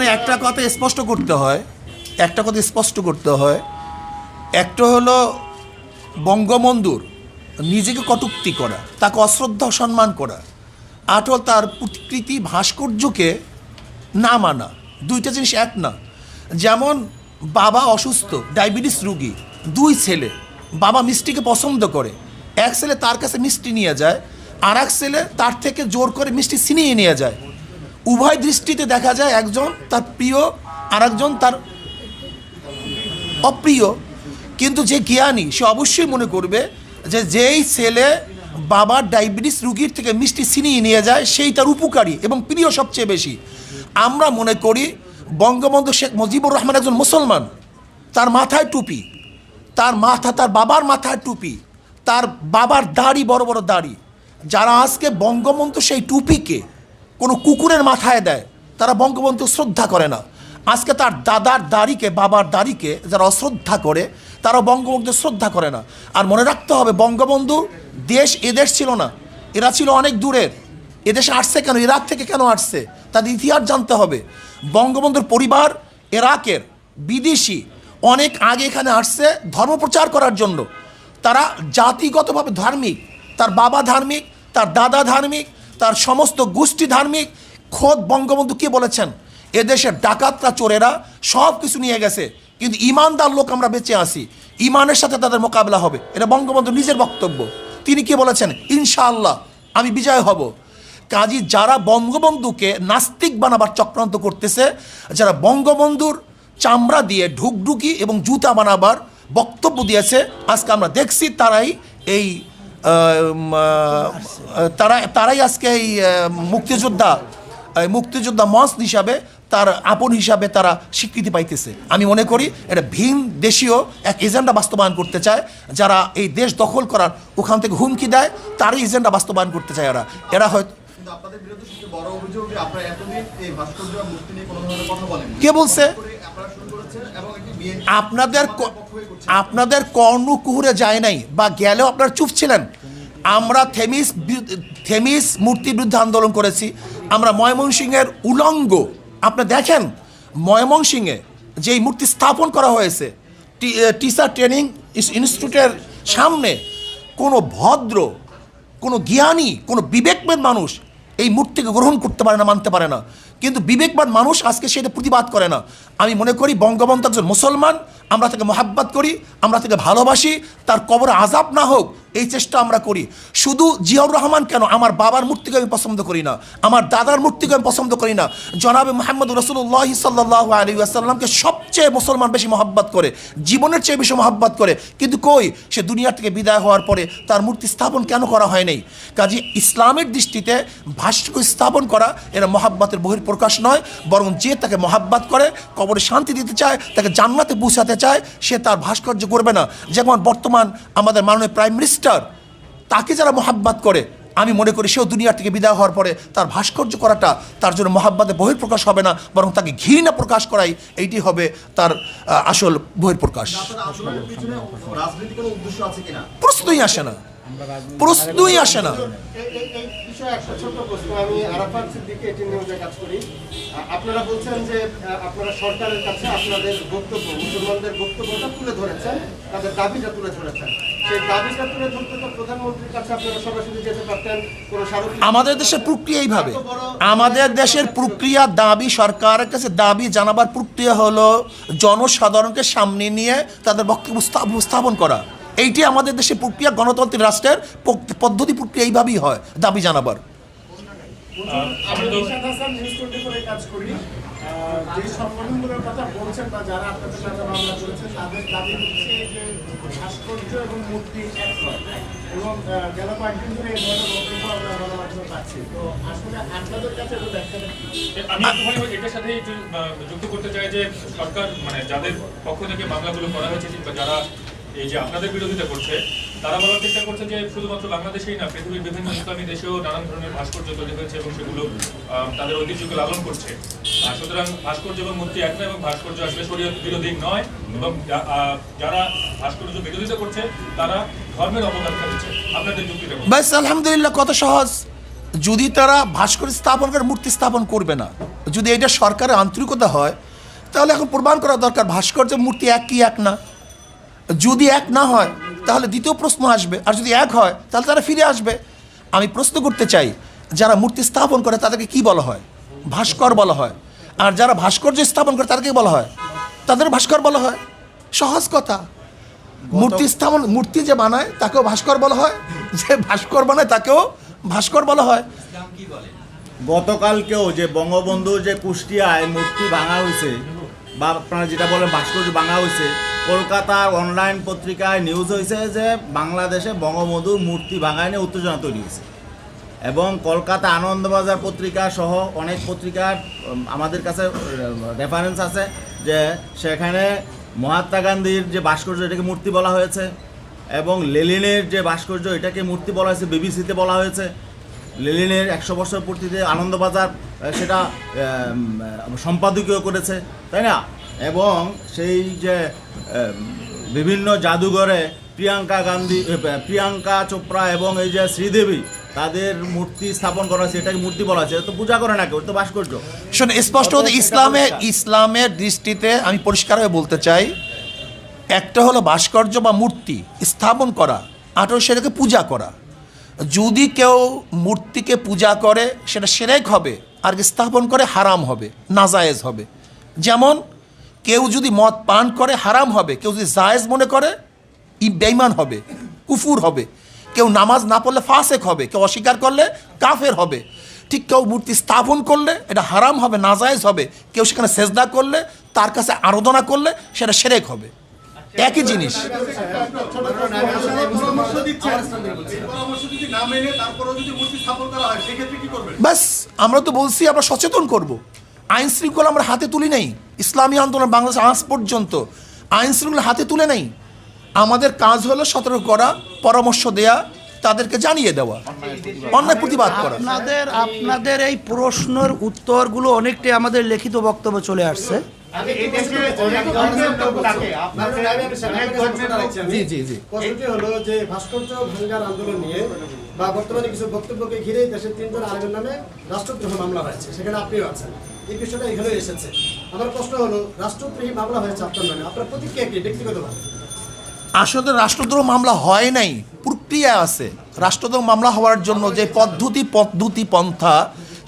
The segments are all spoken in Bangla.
এখানে একটা কথা স্পষ্ট করতে হয়, একটা হলো বঙ্গবন্ধুর নিজেকে কটূক্তি করা, তাকে অশ্রদ্ধা সম্মান করা, আর হল তার প্রতিকৃতি ভাস্কর্যকে না মানা। দুইটা জিনিস এক না। যেমন বাবা অসুস্থ, ডায়াবেটিস রুগী, দুই ছেলে, বাবা মিষ্টিকে পছন্দ করে, এক ছেলে তার কাছে মিষ্টি নিয়ে যায়, আর এক ছেলে তার থেকে জোর করে মিষ্টি ছিনিয়ে নিয়ে যায়। উভয় দৃষ্টিতে দেখা যায় একজন তার প্রিয় আর একজন তার অপ্রিয়। কিন্তু যে জ্ঞানী সে অবশ্যই মনে করবে যে যেই ছেলে বাবার ডায়াবেটিস রুগীর থেকে মিষ্টি ছিনিয়ে নিয়ে যায় সেই তার উপকারী এবং প্রিয় সবচেয়ে বেশি। আমরা মনে করি বঙ্গবন্ধু শেখ মুজিবুর রহমান একজন মুসলমান, তার মাথায় টুপি, তার বাবার মাথায় টুপি, তার বাবার দাড়ি, বড় বড় দাড়ি। যারা আজকে বঙ্গবন্ধু সেই টুপিকে কোনো কুকুরের মাথায় দেয় তারা বঙ্গবন্ধু শ্রদ্ধা করে না। আজকে তার দাদার দাড়িকে, বাবার দাড়িকে যারা অশ্রদ্ধা করে তারা বঙ্গবন্ধু শ্রদ্ধা করে না। আর মনে রাখতে হবে বঙ্গবন্ধু দেশ এদেশ ছিল না, এরা ছিল অনেক দূরের। এদেশে আসছে কেন, ইরাক থেকে কেন আসছে, তাদের ইতিহাস জানতে হবে। বঙ্গবন্ধুর পরিবার ইরাকের বিদেশি, অনেক আগে এখানে আসছে ধর্মপ্রচার করার জন্য। তারা জাতিগতভাবে ধার্মিক, তার বাবা ধার্মিক, তার দাদা ধার্মিক, তার সমস্ত গোষ্ঠী ধার্মিক। খোদ বঙ্গবন্ধু কে বলেছেন, এদেশের ডাকাতরা, চোরেরা সব কিছু নিয়ে গেছে, কিন্তু ইমানদার লোক আমরা বেঁচে আসি, ইমানের সাথে তাদের মোকাবেলা হবে। এটা বঙ্গবন্ধু নিজের বক্তব্য। তিনি কি বলেছেন, ইনশাআল্লাহ আমি বিজয় হব। কাজী যারা বঙ্গবন্ধুকে নাস্তিক বানাবার চক্রান্ত করতেছে, যারা বঙ্গবন্ধুর চামড়া দিয়ে ঢুকঢুকি এবং জুতা বানাবার বক্তব্য দিয়েছে, আজকে আমরা দেখছি তারাই আজকে এই মুক্তিযোদ্ধা মঞ্চ হিসাবে, তার আপন হিসাবে তারা স্বীকৃতি পাইতেছে। আমি মনে করি এটা ভিন দেশীয় এক এজেন্ডা বাস্তবায়ন করতে চায়। যারা এই দেশ দখল করার ওখান থেকে হুমকি দেয়, তারই এজেন্ডা বাস্তবায়ন করতে চায় এরা হয়তো। কে বলছে? আপনাদের কর্ণকুহুরে যায় নাই, বা গেলেও আপনারা চুপ ছিলেন। আমরা থেমিস মূর্তির বিরুদ্ধে আন্দোলন করেছি। আমরা ময়মনসিংহের উলঙ্গ, আপনারা দেখেন ময়মনসিংহে যেই মূর্তি স্থাপন করা হয়েছে টিচার ট্রেনিং ইনস্টিটিউটের সামনে, কোনো ভদ্র, কোনো জ্ঞানী, কোনো বিবেকবান মানুষ এই মূর্তিকে গ্রহণ করতে পারে না, মানতে পারে না। কিন্তু বিবেকবান মানুষ আজকে সেটা প্রতিবাদ করে না। আমি মনে করি বঙ্গবন্ধু একজন মুসলমান, আমরা তাকে মহাব্বত করি, আমরা তাকে ভালোবাসি, তার কবরে আযাব না হোক এই চেষ্টা আমরা করি। শুধু জিয়াউর রহমান কেন, আমার বাবার মূর্তিকে আমি পছন্দ করি না, আমার দাদার মূর্তিকে আমি পছন্দ করি না। জনাবে মুহাম্মদ রাসূলুল্লাহ সাল্লাল্লাহু আলাইহি ওয়াসাল্লামকে সবচেয়ে মুসলমান বেশি মহাব্বত করে, জীবনের চেয়ে বেশি মহাব্বত করে। কিন্তু কই, সে দুনিয়া থেকে বিদায় হওয়ার পরে তার মূর্তি স্থাপন কেন করা হয় নাই? কাজে ইসলামের দৃষ্টিতে ভাস্কর্য স্থাপন করা এরা মহাব্বতের বহিঃপ্রকাশ নয়, বরং যে তাকে মহাব্বত করে, কবরে শান্তি দিতে চায়, তাকে জান্নাতে পৌঁছাতে চায়, সে তার ভাস্কর্য করবে না। যেমন বর্তমান আমাদের মাননীয় প্রাইম মিনিস্টার, তাকে যারা মহাব্বত করে, আমি মনে করি সেও দুনিয়া থেকে বিদায় হওয়ার পরে তার ভাস্কর্য করাটা তার জন্য মহাব্বতের বহিঃপ্রকাশ হবে না, বরং তাকে ঘৃণা প্রকাশ করাই এইটি হবে তার আসল বহিঃপ্রকাশ। প্রশ্নই আসে না, প্রশ্নই আসে না। একটা ছোট্ট প্রশ্ন, আমি আরাফাত সিদ্দিকী এটি নিউজে কাজ করি। আপনারা বলছেন যে আপনারা সরকারের কাছে আপনাদের বক্তব্য, মুসলমানদের বক্তব্যটা তুলে ধরেছেন, তাদের দাবিটা তুলে ধরেছেন। সেই দাবিটা তুলে ধরতে তো প্রধানমন্ত্রীর কাছে আপনারা সরাসরি যেতে পারতেন। আমাদের দেশের প্রক্রিয়া এইভাবে, আমাদের দেশের প্রক্রিয়া দাবি, সরকারের কাছে দাবি জানাবার প্রক্রিয়া হলো জনসাধারণকে সামনে নিয়ে তাদের বক্তব্য উপস্থাপন করা। এইটি আমাদের দেশের প্রক্রিয়া, গণতান্ত্রিক রাষ্ট্রের পদ্ধতি প্রক্রিয়া এইভাবেই হয় দাবি জানাবার। যে সংগঠনগুলোর কথা বলছেন বা যারা আপনাদের সাথে মামলা করেছেন, তাদের দাবি হচ্ছে যে ভাস্কর্য এবং মূর্তি এক নয়, এবং গেল কয়েকদিন ধরে এই ধরনের বক্তব্য আমরা গণমাধ্যমে পাচ্ছি। তো আসলে আপনাদের কাছে আমি এটার সাথে যুক্ত করতে চাই যে সরকার, মানে যাদের পক্ষ থেকে মামলাগুলো করা হয়েছে বা যারা এই যে আপনাদের বিরোধিতা করছে, তারা বলার চেষ্টা করছে যে শুধুমাত্র বাংলাদেশেই না, পৃথিবীর বিভিন্ন ইসলামী দেশেও নানান ধরনের ভাস্কর্য তৈরি হয়েছে এবং সেগুলো তাদের ঐতিহ্যকে লালন করছে। সুতরাং ভাস্কর্য এবং মূর্তি এক নয়, এবং ভাস্কর্য আসলে শরীয়ত বিরোধী নয়, এবং যারা ভাস্কর্য বিরোধিতা করছে তারা ধর্মের অবদান দিচ্ছে। আপনাদের যুক্তিটা ব্যাস, আলহামদুলিল্লাহ, কত সহজ। যদি তারা ভাস্কর্য স্থাপন করে, মূর্তি স্থাপন করবে না। যদি এটা সরকারের আন্তরিকতা হয় তাহলে এখন প্রমাণ করা দরকার ভাস্কর্য মূর্তি এক কি এক না। যদি এক না হয় তাহলে দ্বিতীয় প্রশ্ন আসবে, আর যদি এক হয় তাহলে তারা ফিরে আসবে। আমি প্রশ্ন করতে চাই, যারা মূর্তি স্থাপন করে তাদেরকে কি বলা হয়? ভাস্কর বলা হয়। আর যারা ভাস্কর্য স্থাপন করে তাদেরকে বলা হয়, তাদের ভাস্কর বলা হয়। সহজ কথা। মূর্তি স্থাপন, মূর্তি যে বানায় তাকেও ভাস্কর বলা হয়, যে ভাস্কর বানায় তাকেও ভাস্কর বলা হয়। গতকালকেও যে বঙ্গবন্ধুর যে কুষ্টিয়ায় মূর্তি ভাঙা হয়েছে, বা আপনারা যেটা বলেন ভাস্কর্য ভাঙা হয়েছে, কলকাতার অনলাইন পত্রিকায় নিউজ হয়েছে যে বাংলাদেশে বঙ্গবন্ধুর মূর্তি ভাঙায় নিয়ে উত্তেজনা তৈরি হয়েছে। এবং কলকাতা আনন্দবাজার পত্রিকা সহ অনেক পত্রিকার আমাদের কাছে রেফারেন্স আছে যে সেখানে মহাত্মা গান্ধীর যে ভাস্কর্য এটাকে মূর্তি বলা হয়েছে, এবং লেনিনের যে ভাস্কর্য এটাকে মূর্তি বলা হয়েছে, বিবিসিতে বলা হয়েছে। লেনিনের 100 বছর পূর্তিতে আনন্দবাজার সেটা সম্পাদকীয় করেছে, তাই না? এবং সেই যে বিভিন্ন জাদুঘরে প্রিয়াঙ্কা চোপড়া এবং এই যে শ্রীদেবী তাদের মূর্তি স্থাপন করা হয়েছে, এটাকে মূর্তি বলা হয়েছে। এটা তো পূজা করে না কেউ, এটা তো ভাস্কর্য। শোন, স্পষ্ট হতে ইসলামের দৃষ্টিতে আমি পরিষ্কারভাবে বলতে চাই, একটা হলো ভাস্কর্য বা মূর্তি স্থাপন করা, আর সেটাকে পূজা করা। যদি কেউ মূর্তিকে পূজা করে সেটা শিরক হবে, আর স্থাপন করে হারাম হবে, নাজায়েজ হবে। যেমন কেউ যদি মদ পান করে হারাম হবে, কেউ যদি জায়েজ মনে করে বেঈমান হবে, কুফুর হবে। কেউ নামাজ না পড়লে ফাসেক হবে, কেউ অস্বীকার করলে কাফের হবে। ঠিক কেউ মূর্তি স্থাপন করলে এটা হারাম হবে, নাজায়েজ হবে। কেউ সেখানে সেজদা করলে, তার কাছে আরাধনা করলে সেটা শিরক হবে। একই জিনিস। ব্যাস, আমরা তো বলছি আমরা সচেতন করব। আইন শৃঙ্খলা আমরা হাতে তুলি নাই। ইসলামী আন্দোলন বাংলাদেশ আজ পর্যন্ত আইন শৃঙ্খলা হাতে তুলে নেই। আমাদের কাজ হলো সতর্ক করা, পরামর্শ দেয়া, তাদেরকে জানিয়ে দেওয়া, অন্যায় প্রতিবাদ করা। আপনাদের এই প্রশ্নের উত্তরগুলো অনেকটাই আমাদের লিখিত বক্তব্য চলে আসছে। প্রশ্নটি হলো যে ভাস্কর্য ভাঙ্গার আন্দোলন নিয়ে বা বর্তমানে কিছু বক্তব্যকে ঘিরে দেশের 3 জন আলেমের নামে রাষ্ট্রদ্রোহ মামলা হয়েছে, সেখানে আপনিও আছেন। এই বিষয়টা এখানে এসেছে। আমার প্রশ্ন হলো, রাষ্ট্রদ্রোহী মামলা হয়েছে আপনার নামে, আপনার প্রতিক্রিয়া কি ব্যক্তিগতভাবে? আসলে রাষ্ট্রদ্রোহ মামলা হয় নাই, প্রক্রিয়া আছে। রাষ্ট্রদ্রোহ মামলা হওয়ার জন্য যে পদ্ধতি পন্থা,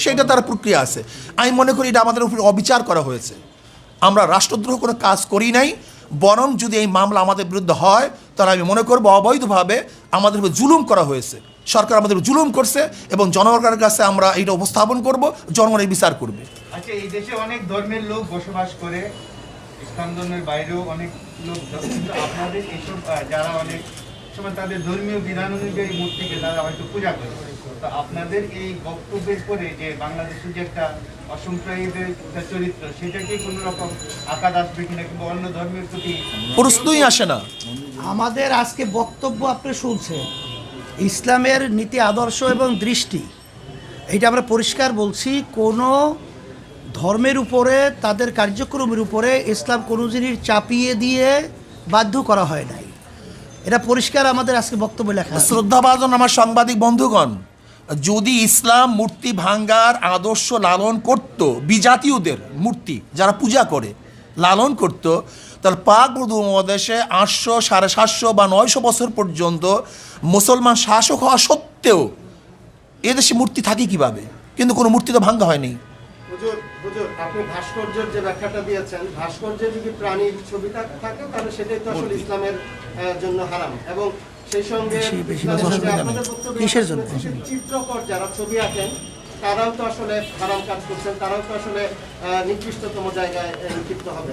সেটা তার প্রক্রিয়া আছে। আমি মনে করি এটা আমাদের উপর অবিচার করা হয়েছে। আমরা রাষ্ট্রদ্রোহ কোনো কাজ করি নাই, বরং যদি এই মামলা আমাদের বিরুদ্ধে হয় তাহলে আমি মনে করবো অবৈধভাবে আমাদের উপর জুলুম করা হয়েছে। সরকার আমাদের উপর জুলুম করছে এবং জনগণের কাছে আমরা এটা উপস্থাপন করব, জনগণের বিচার করবে। আচ্ছা, এই দেশে অনেক ধর্মের লোক বসবাস করে, ইসলাম ধর্মের বাইরেও অনেক লোক, কিন্তু আপনাদের এইসব যারা অনেক সময় তাদের ধর্মীয় বিধান অনুযায়ী মূর্তিকে তারা হয়তো পূজা করে, তো আপনাদের এই বক্তব্যের পরে যে বাংলাদেশের যে একটা অসম্প্রদায়িকদের চরিত্র, সেটা কি কোনো রকম আঘাত আসবে কিনা, কিংবা অন্য ধর্মের প্রতি প্রশ্নই আসে না। আমাদের আজকে বক্তব্য আপনি শুনছেন, ইসলামের নীতি আদর্শ এবং দৃষ্টি, এটা আমরা পরিষ্কার বলছি। কোনো ধর্মের উপরে, তাদের কার্যক্রমের উপরে ইসলাম কোনো জিনিস চাপিয়ে দিয়ে বাধ্য করা হয় নাই। এটা পরিষ্কার আমাদের আজকে বক্তব্য লেখা আছে। শ্রদ্ধাভাজন আমার সাংবাদিক বন্ধুগণ, যদি ইসলাম মূর্তি ভাঙ্গার আদর্শ লালন করত, বিজাতীয়দের মূর্তি যারা পূজা করে লালন করত, তাহলে পাক উপমহাদেশে 800, 750 বা 900 বছর পর্যন্ত মুসলমান শাসক হওয়া সত্ত্বেও এদেশে মূর্তি থাকে কিভাবে? কিন্তু কোনো মূর্তি তো ভাঙ্গা হয়নি। হুজুর, আপনি ভাস্কর্যের যে ব্যাখ্যাটা দিয়েছেন, ভাস্কর্যে যদি প্রাণীর ছবি থাকে তাহলে সেটাই তো আসলে ইসলামের জন্য হারাম। এবং সেই সঙ্গে কিসের জন্য? চিত্রকর যারা ছবি আঁকেন তারাও তো আসলে হারাম কাজ করছেন, তারাও তো আসলে নিকৃষ্টতম জায়গায় নিক্ষিপ্ত হবে।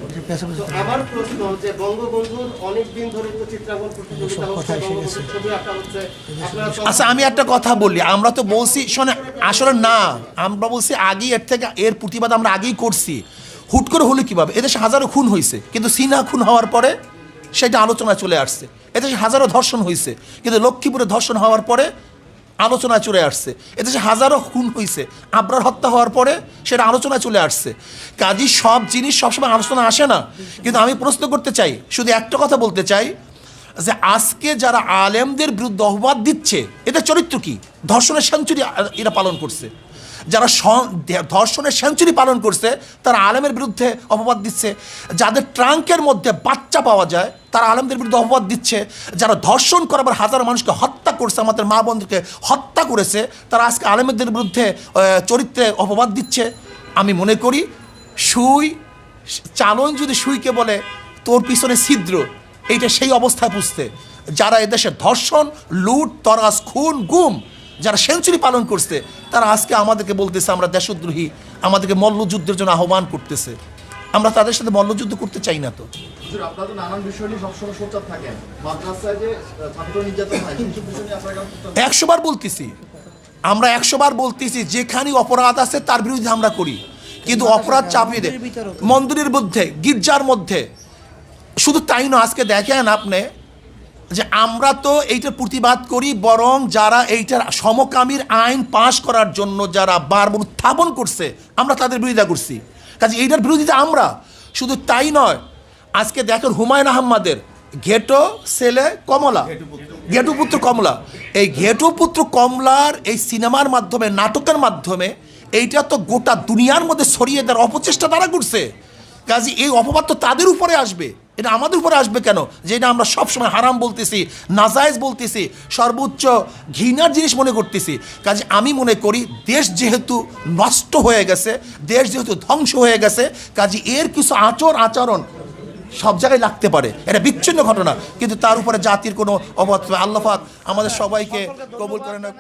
তো আমার প্রশ্ন যে বঙ্গবন্ধুর অনেক দিন ধরে তো চিত্রাঙ্কন প্রতিযোগিতা হচ্ছে, বঙ্গবন্ধুর ছবি আঁকা হচ্ছে, আপনারা আচ্ছা আমি একটা কথা বলি, আমরা তো বলছি শোনে, আসলে না, আমরা বলছি আগেই এর প্রতিবাদ আমরা আগেই করছি। হুট করে হলো কীভাবে? এদেশে হাজারো খুন হয়েছে, কিন্তু সিনহা খুন হওয়ার পরে সেটা আলোচনায় চলে আসছে। এদেশে হাজারো ধর্ষণ হয়েছে, কিন্তু লক্ষ্মীপুরে ধর্ষণ হওয়ার পরে আলোচনায় চলে আসছে। এদেশে হাজারো খুন হয়েছে, আবরার হত্যা হওয়ার পরে সেটা আলোচনায় চলে আসছে। কাজী সব জিনিস সবসময় আলোচনা আসে না। কিন্তু আমি প্রশ্ন করতে চাই, শুধু একটা কথা বলতে চাই, যে আজকে যারা আলেমদের বিরুদ্ধে অপবাদ দিচ্ছে, এদের চরিত্র কি? ধর্ষণের সেঞ্চুরি এরা পালন করছে। যারা ধর্ষণের সেঞ্চুরি পালন করছে তারা আলেমের বিরুদ্ধে অপবাদ দিচ্ছে, যাদের ট্রাঙ্কের মধ্যে বাচ্চা পাওয়া যায় তারা আলেমদের বিরুদ্ধে অপবাদ দিচ্ছে, যারা ধর্ষণ করাবার হাজার মানুষকে হত্যা করছে, আমাদের মা বোনদেরকে হত্যা করেছে, তারা আজকে আলেমদের বিরুদ্ধে চরিত্রে অপবাদ দিচ্ছে। আমি মনে করি চালন যদি সুইকে বলে তোর পিছনে ছিদ্র, এইটা সেই অবস্থায় পুষতে, যারা এদেশে ধর্ষণ, লুট, তরাস, খুন, গুম, যারা সেঞ্চুরি পালন করছে তারা আজকে আমাদেরকে বলতেছে আমরা দেশদ্রোহী, আমাদেরকে মল্লযুদ্ধের জন্য আহ্বান করতেছে। আমরা তাদের সাথে মল্লযুদ্ধ করতে চাই না। তো আপনারা তো নানান বিষয় নিয়ে সবসময় সোচ্চার থাকেন, মাদ্রাসায় যে ছাত্র নির্যাতন হয় সেইসব বিষয় নিয়ে আপনারা 100 বার বলতেছি, আমরা 100 বার বলতেছি, যেখানে অপরাধ আছে তার বিরুদ্ধে আমরা করি, কিন্তু অপরাধ চাপিয়ে দেয় মন্দিরের মধ্যে, গির্জার মধ্যে। শুধু তাই না, আজকে দেখেন আপনি যে আমরা তো এইটার প্রতিবাদ করি, বরং যারা এইটার সমকামীর আইন পাশ করার জন্য যারা বারবার উত্থাপন করছে আমরা তাদের বিরোধিতা করছি। কাজে এইটার বিরোধিতা আমরা। শুধু তাই নয়, আজকে দেখেন হুমায়ুন আহমেদের ঘেটো ছেলে কমলা, ঘেটুপুত্র কমলা, এই ঘেটুপুত্র কমলার এই সিনেমার মাধ্যমে, নাটকের মাধ্যমে এইটা তো গোটা দুনিয়ার মধ্যে ছড়িয়ে দেওয়ার অপচেষ্টা তারা করছে। কাজে এই অপবাদ তো তাদের উপরে আসবে, এটা আমাদের উপরে আসবে কেন? যেটা আমরা সবসময় হারাম বলতেছি, নাজায়েজ বলতেছি, সর্বোচ্চ ঘৃণার জিনিস মনে করতেছি। কাজে আমি মনে করি দেশ যেহেতু নষ্ট হয়ে গেছে, দেশ যেহেতু ধ্বংস হয়ে গেছে, কাজে এর কিছু আচরণ সব জায়গায় লাগতে পারে, এটা বিচ্ছিন্ন ঘটনা, কিন্তু তার উপরে জাতির কোনো অবস্থা। আল্লাহ পাক আমাদের সবাইকে কবুল করে না।